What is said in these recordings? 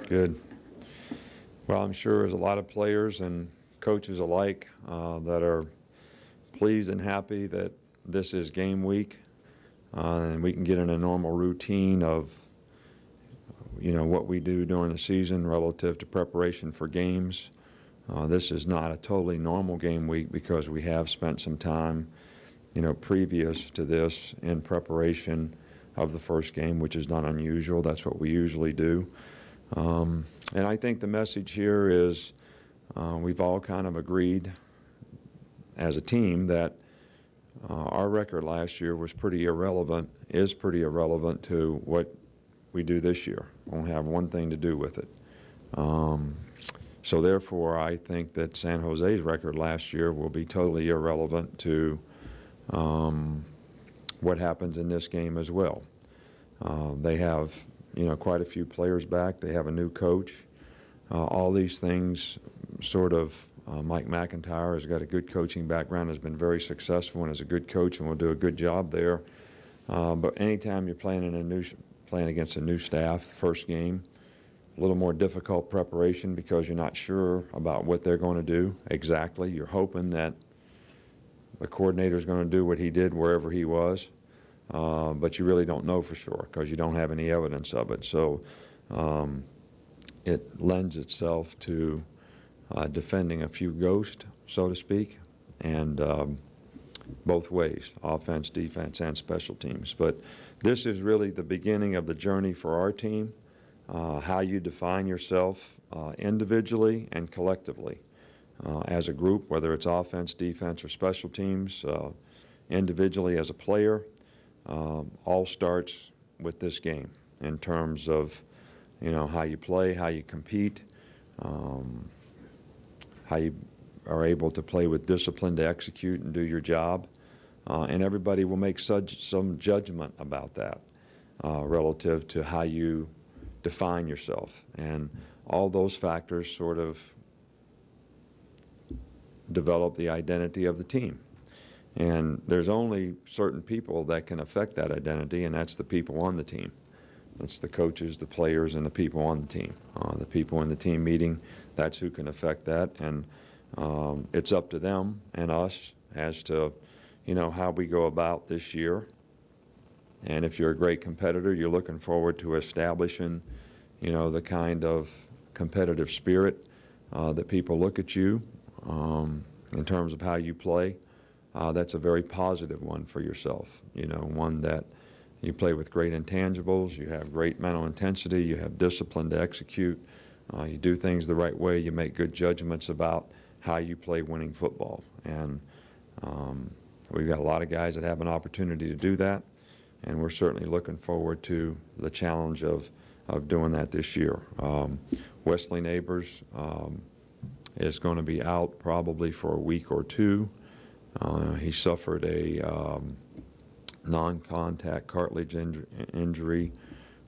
Good. Well, I'm sure there's a lot of players and coaches alike that are pleased and happy that this is game week and we can get in a normal routine of, what we do during the season relative to preparation for games. This is not a totally normal game week because we have spent some time, previous to this in preparation of the first game, which is not unusual. That's what we usually do. And I think the message here is we've all kind of agreed as a team that our record last year was pretty irrelevant, is pretty irrelevant to what we do this year. Won't have one thing to do with it. So therefore, I think that San Jose's record last year will be totally irrelevant to what happens in this game as well. They have, quite a few players back. They have a new coach. All these things sort of, Mike McIntyre has got a good coaching background, has been very successful and is a good coach and will do a good job there. But anytime you're playing against a new staff, first game, a little more difficult preparation because you're not sure about what they're going to do exactly. You're hoping that the coordinator is going to do what he did wherever he was, but you really don't know for sure because you don't have any evidence of it. So it lends itself to defending a few ghosts, so to speak, and both ways, offense, defense, and special teams. But this is really the beginning of the journey for our team. How you define yourself individually and collectively as a group, whether it's offense, defense, or special teams, individually as a player, all starts with this game in terms of, how you play, how you compete, how you are able to play with discipline to execute and do your job. And everybody will make some judgment about that relative to how you define yourself. And all those factors sort of develop the identity of the team. And there's only certain people that can affect that identity, and that's the people on the team. It's the coaches, the players, and the people on the team. The people in the team meeting, that's who can affect that. And it's up to them and us as to, how we go about this year. And if you're a great competitor, you're looking forward to establishing, the kind of competitive spirit that people look at you in terms of how you play. That's a very positive one for yourself, one that you play with great intangibles, you have great mental intensity, you have discipline to execute, you do things the right way, you make good judgments about how you play winning football. And we've got a lot of guys that have an opportunity to do that, and we're certainly looking forward to the challenge of doing that this year. Wesley Neighbors is going to be out probably for a week or two. He suffered a non-contact cartilage injury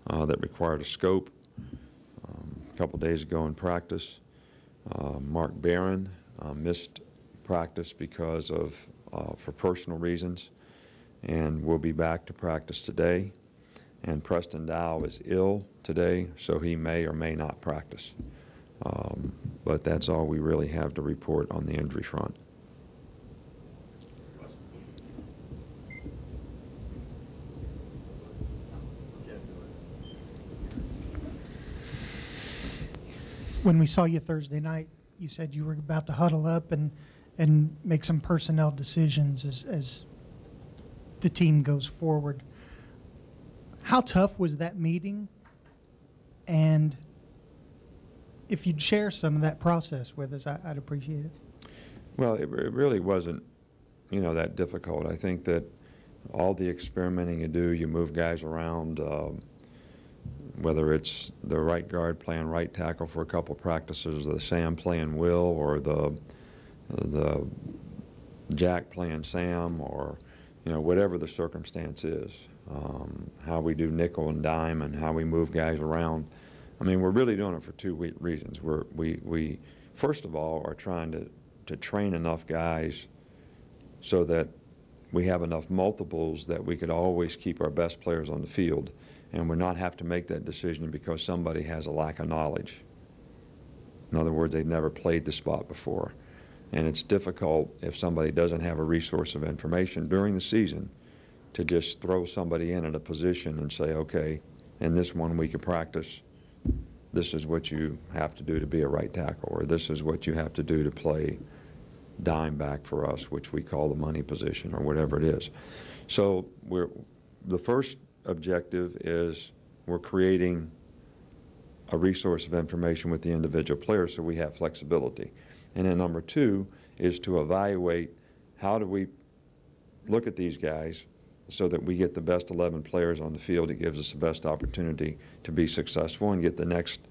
that required a scope a couple days ago in practice. Mark Barron missed practice because of for personal reasons, and will be back to practice today. And Preston Dow is ill today, so he may or may not practice. But that's all we really have to report on the injury front. When we saw you Thursday night, you said you were about to huddle up and make some personnel decisions as the team goes forward. How tough was that meeting? And if you'd share some of that process with us, I'd appreciate it. Well, it really wasn't, that difficult. I think that all the experimenting you do, you move guys around, whether it's the right guard playing right tackle for a couple practices, the Sam playing Will, or the Jack playing Sam, or whatever the circumstance is, how we do nickel and dime and how we move guys around. I mean, we're really doing it for two reasons. We first of all are trying to train enough guys so that we have enough multiples that we could always keep our best players on the field and would not have to make that decision because somebody has a lack of knowledge. In other words, they've never played the spot before. And it's difficult if somebody doesn't have a resource of information during the season to just throw somebody in a position and say, okay, in this 1 week of practice, this is what you have to do to be a right tackle, or this is what you have to do to play dime back for us, which we call the money position, or whatever it is. So the first objective is we're creating a resource of information with the individual players so we have flexibility. And then number two is to evaluate how do we look at these guys so that we get the best 11 players on the field. It gives us the best opportunity to be successful and get the next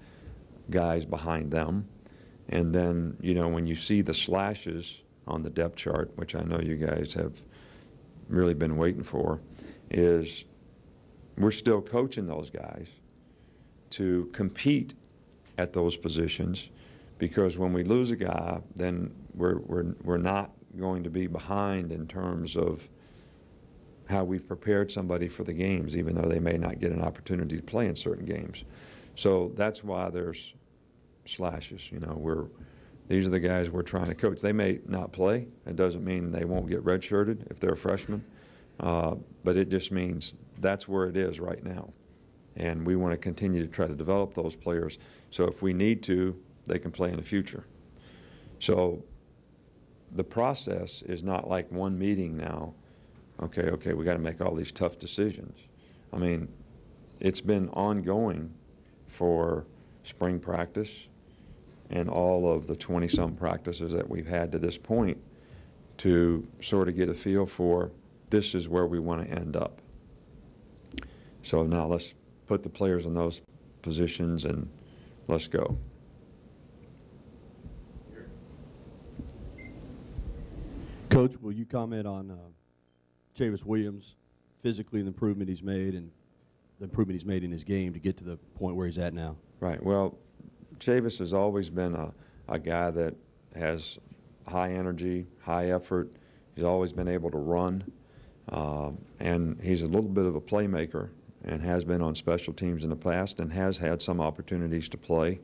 guys behind them. And then, you know, when you see the slashes on the depth chart, which I know you guys have really been waiting for, is we're still coaching those guys to compete at those positions, because when we lose a guy, then we're not going to be behind in terms of how we've prepared somebody for the games, even though they may not get an opportunity to play in certain games. So that's why there's slashes. You know, these are the guys we're trying to coach. They may not play. It doesn't mean they won't get redshirted if they're a freshman, but it just means that's where it is right now. And we want to continue to try to develop those players so if we need to, they can play in the future. So the process is not like one meeting now. Okay, we got to make all these tough decisions. I mean, it's been ongoing for spring practice and all of the 20-some practices that we've had to this point to sort of get a feel for this is where we want to end up. So now let's put the players in those positions and let's go. Coach, will you comment on Sheamus Williams, physically the improvement he's made and the improvement he's made in his game to get to the point where he's at now? Right. Well, Sheamus has always been a guy that has high energy, high effort. He's always been able to run, and he's a little bit of a playmaker and has been on special teams in the past and has had some opportunities to play.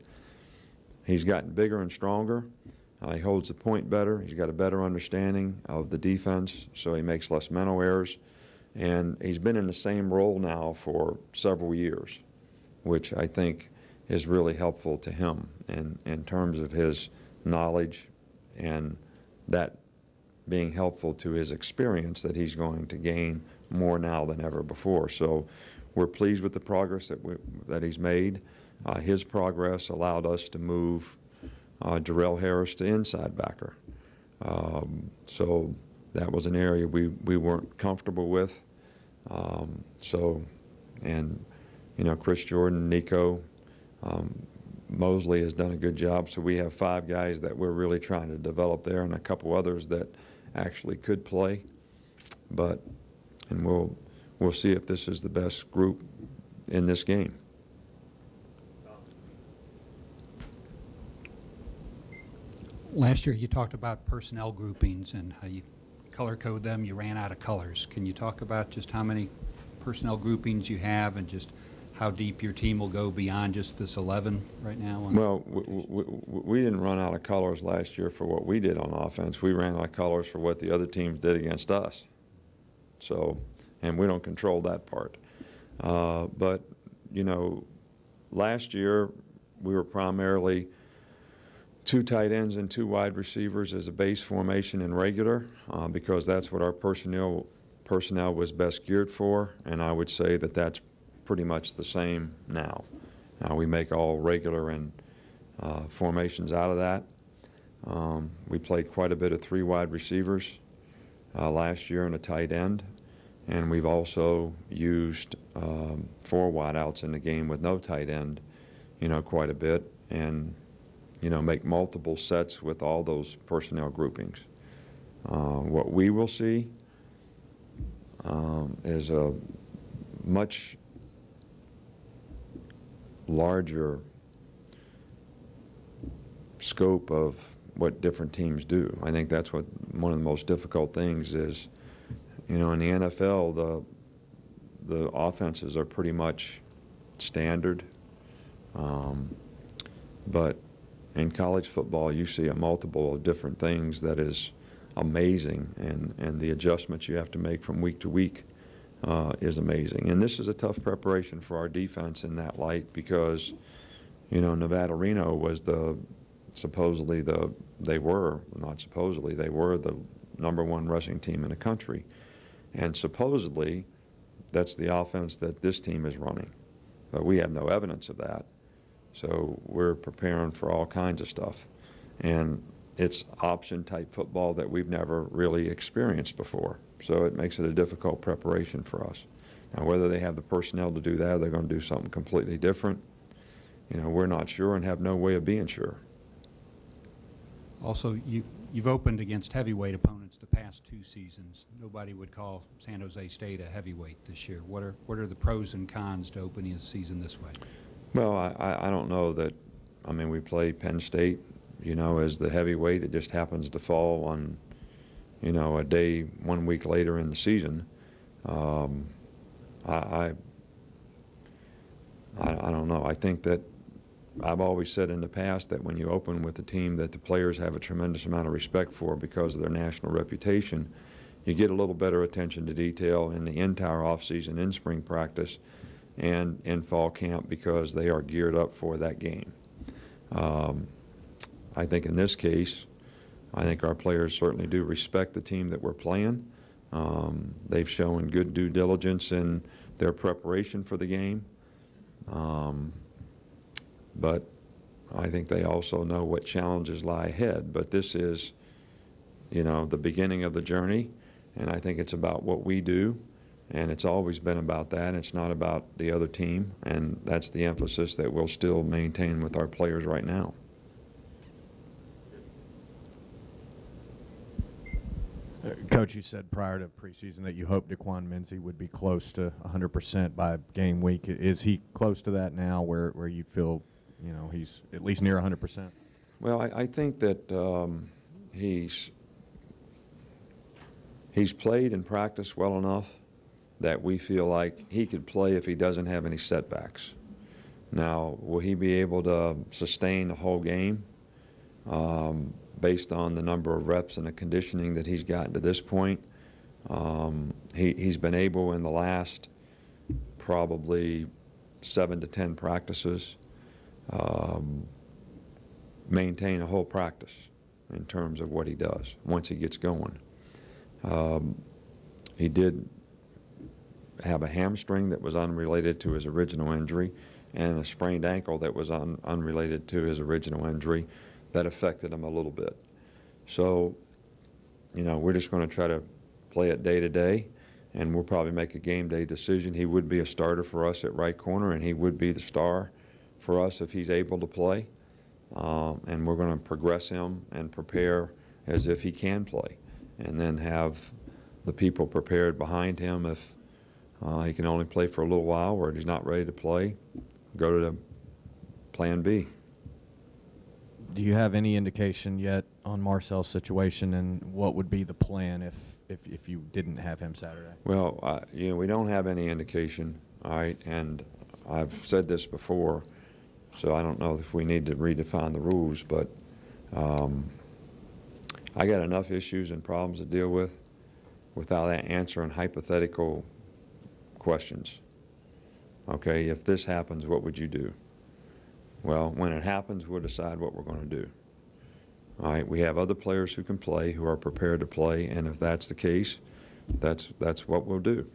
He's gotten bigger and stronger. He holds the point better. He's got a better understanding of the defense, so he makes less mental errors. And he's been in the same role now for several years, which I think is really helpful to him in terms of his knowledge, and that being helpful to his experience that he's going to gain more now than ever before. So we're pleased with the progress that he's made. His progress allowed us to move Jarrell Harris to inside backer. So that was an area we weren't comfortable with. And you know, Chris Jordan, Nico, Mosley has done a good job. So we have 5 guys that we're really trying to develop there, and a couple others that actually could play. And we'll see if this is the best group in this game. Last year you talked about personnel groupings and how you color code them. You ran out of colors. Can you talk about just how many personnel groupings you have and just how deep your team will go beyond just this 11 right now? Well, we didn't run out of colors last year for what we did on offense. We ran out of colors for what the other teams did against us. So, and we don't control that part. But, you know, last year we were primarily 2 tight ends and 2 wide receivers as a base formation in regular, because that's what our personnel was best geared for, and I would say that that's pretty much the same now. Now we make all regular and formations out of that. We played quite a bit of 3 wide receivers last year and a tight end, and we've also used 4 wideouts in the game with no tight end, you know, quite a bit, and you know, make multiple sets with all those personnel groupings. What we will see is a much larger scope of what different teams do. I think that's what one of the most difficult things is. You know, in the NFL, the offenses are pretty much standard. But in college football, you see a multiple of different things that is amazing, and the adjustments you have to make from week to week is amazing. And this is a tough preparation for our defense in that light because, you know, Nevada Reno was they were the #1 rushing team in the country. And supposedly, that's the offense that this team is running. But we have no evidence of that. So we're preparing for all kinds of stuff. And it's option-type football that we've never really experienced before. So it makes it a difficult preparation for us. Now, whether they have the personnel to do that or they're going to do something completely different, you know, we're not sure and have no way of being sure. Also, you've opened against heavyweight opponents the past 2 seasons. Nobody would call San Jose State a heavyweight this year. What are the pros and cons to opening a season this way? Well, I don't know that. I mean, we play Penn State, you know, as the heavyweight. It just happens to fall on, you know, a day 1 week later in the season. I don't know. I think that I've always said in the past that when you open with a team that the players have a tremendous amount of respect for because of their national reputation, you get a little better attention to detail in the entire offseason, in spring practice, and in fall camp because they are geared up for that game. I think in this case, I think our players certainly do respect the team that we're playing. They've shown good due diligence in their preparation for the game. But I think they also know what challenges lie ahead. But this is, you know, the beginning of the journey, and I think it's about what we do, and it's always been about that. It's not about the other team, and that's the emphasis that we'll still maintain with our players right now. Coach, you said prior to preseason that you hoped Daquan Mincy would be close to 100% by game week. Is he close to that now where you feel, you know, he's at least near 100%? Well, I think that he's played and practiced well enough that we feel like he could play if he doesn't have any setbacks. Now, will he be able to sustain the whole game? Based on the number of reps and the conditioning that he's gotten to this point. He's been able in the last probably 7 to 10 practices maintain a whole practice in terms of what he does once he gets going. He did have a hamstring that was unrelated to his original injury and a sprained ankle that was unrelated to his original injury. That affected him a little bit. So, you know, we're just going to try to play it day to day, and we'll probably make a game day decision. He would be a starter for us at right corner, and he would be the star for us if he's able to play. And we're going to progress him and prepare as if he can play, and then have the people prepared behind him if he can only play for a little while or if he's not ready to play, go to the plan B. Do you have any indication yet on Marcel's situation and what would be the plan if you didn't have him Saturday? Well, you know, we don't have any indication, all right, and I've said this before, so I don't know if we need to redefine the rules, but I got enough issues and problems to deal with without answering hypothetical questions. Okay, if this happens, what would you do? Well, when it happens, we'll decide what we're going to do. All right, we have other players who can play, who are prepared to play, and if that's the case, that's what we'll do.